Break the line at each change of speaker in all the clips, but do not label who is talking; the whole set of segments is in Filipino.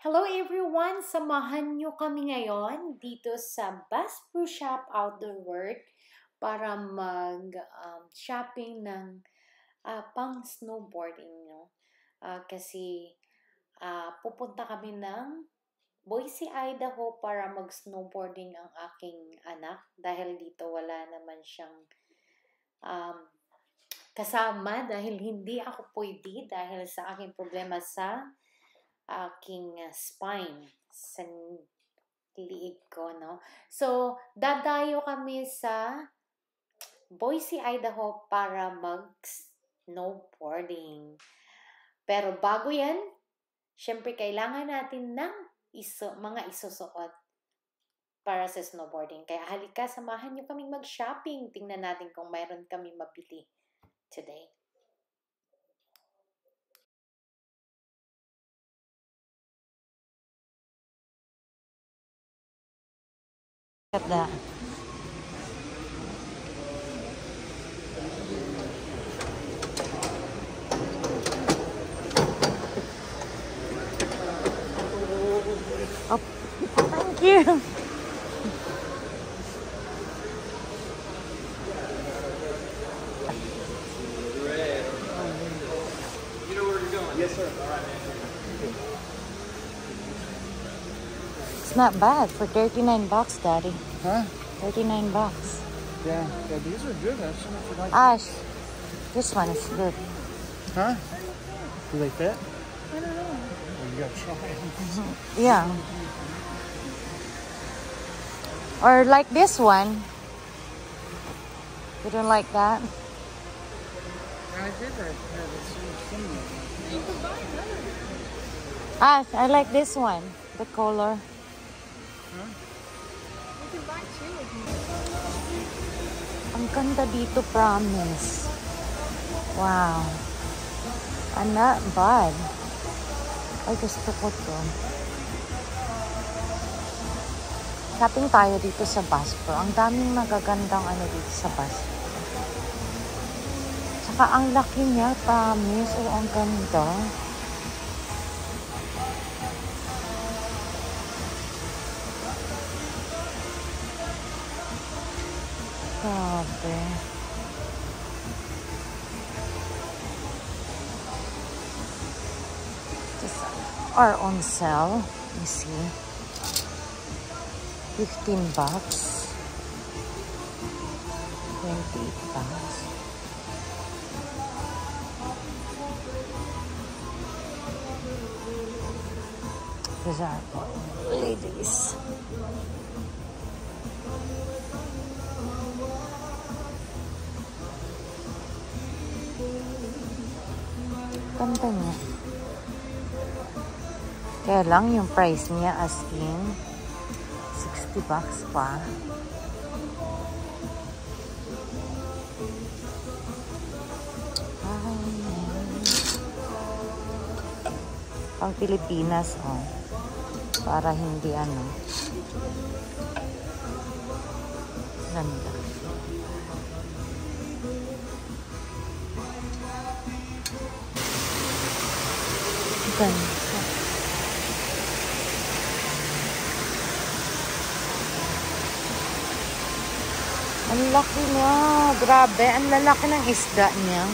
Hello everyone! Samahan nyo kami ngayon dito sa Bass Pro Shop Outdoor Work para mag-shopping ng pang snowboarding. No? Kasi pupunta kami ng Boise, Idaho para mag-snowboarding ang aking anak dahil dito wala naman siyang kasama dahil hindi ako pwede dahil sa aking problema sa aking spine sa liig ko, no? So, dadayo kami sa Boise, Idaho para mag-snowboarding. Pero bago yan, syempre kailangan natin ng mga isusuot para sa snowboarding. Kaya halika, samahan nyo kaming mag-shopping. Tingnan natin kung mayroon kaming mabili today.
At that. Oh, thank you.
You know where you're going? Yes, sir. All right, man.
It's not bad for $39, Daddy.
Huh?
$39.
Yeah, these are good. I shouldn't forgot.
Ash, this one is good.
Huh? Do they fit?
I don't know.
Well, you gotta try it.
Yeah. Or like this one. You don't like that?
I did right there.
Ash, I like this one. The color.
Huh?
Ang ganda dito, promise. Wow. Not bad. Ay, gusto ko to. Shopping tayo dito sa Bass Pro. Ang daming magagandang dito sa Bass Pro. Tsaka ang laki niya, promise. Oh, ang ganda. Grabe. These are on sale. Let me see. $15. $28. These are ladies. Ganda niya. Kaya lang yung price niya as in $60 pa. Pang Pilipinas, oh. Para hindi ganda. Ganda. Ang laki niya. Grabe. Ang lalaki ng isda niya.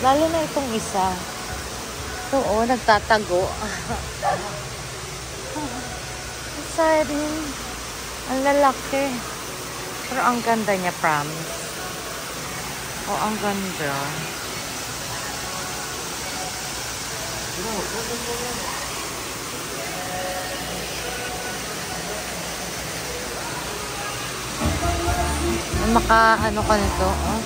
Lalo na itong isa. Ito, oh, nagtatago. Exciting. Ang lalaki. Pero ang ganda niya, promise. Oh, ang ganda. Maka ka nito, oh.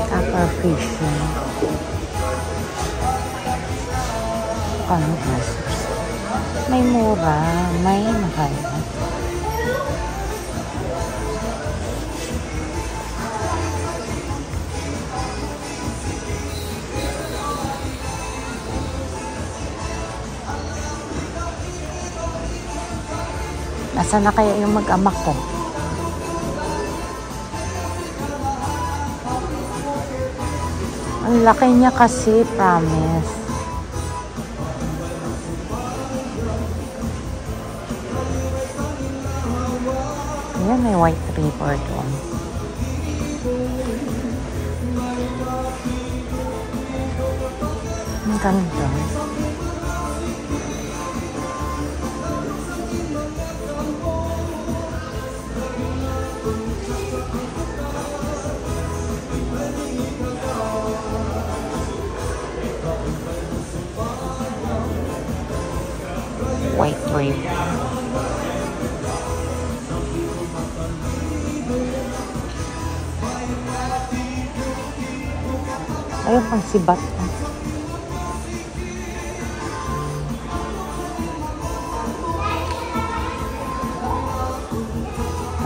Aqua fishing. Ano pesos? May mura, may mahal. Asa na kaya yung mag-ama ko? Ang laki niya kasi, promise. Ayan, may white river doon. Ang ganda. White river. Ayun pang sibat.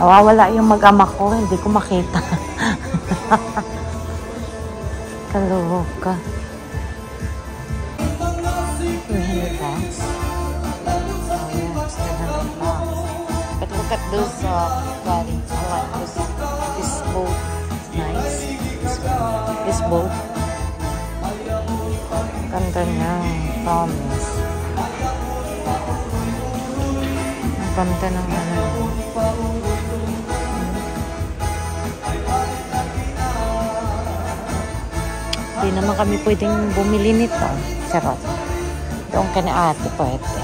Nawawala yung mag-ama ko, hindi ko makita. Kaloka. 300 bucks. Oh yeah, it's 300 bucks. But look at those bodies. I like this boat. It's nice. This boat. Ganda niya. Promise. Ang ganda ng ano. Hindi naman kami pwedeng bumili nito. Charot. Doon ka na ate pwede.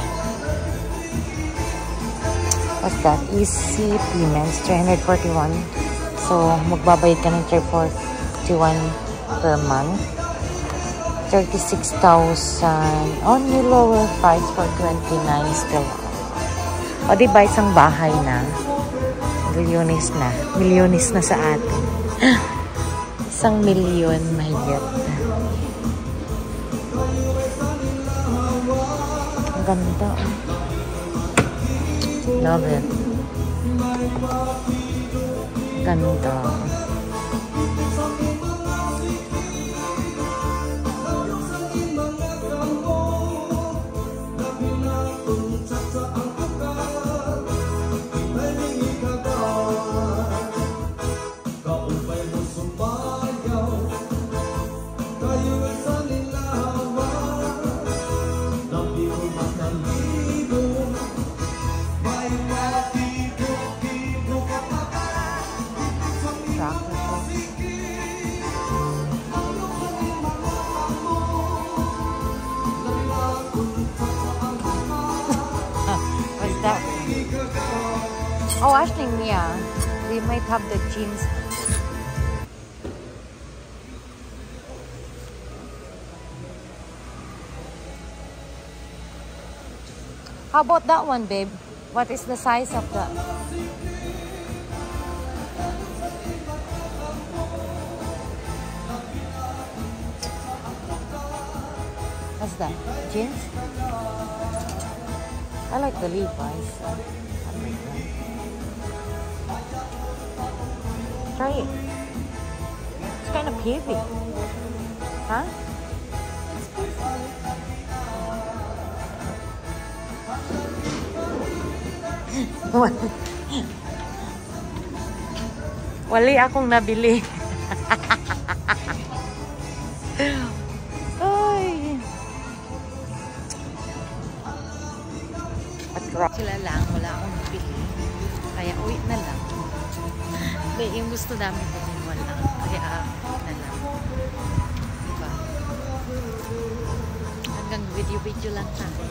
What's that? Easy payments, 341. So, magbabayad ka ng 341 per month. 36,000. Only lower price for 29 still. O diba isang bahay na? Milyonis na. Milyonis na sa atin. 1 milyon mahigit. Ang ganda. Love it. Ganda. Oh, I think, yeah. They might have the jeans. How about that one, babe? What is the size of that? What's that? Jeans? I like the Levi's. Try it. It's kind of heavy. Huh? Wali akong nabili. Ay. Sila lang, wala akong nabili. Kaya uwi na lang. Hindi, yung gusto namin din wala. Kaya na lang. Diba? Hanggang video-video lang tayo.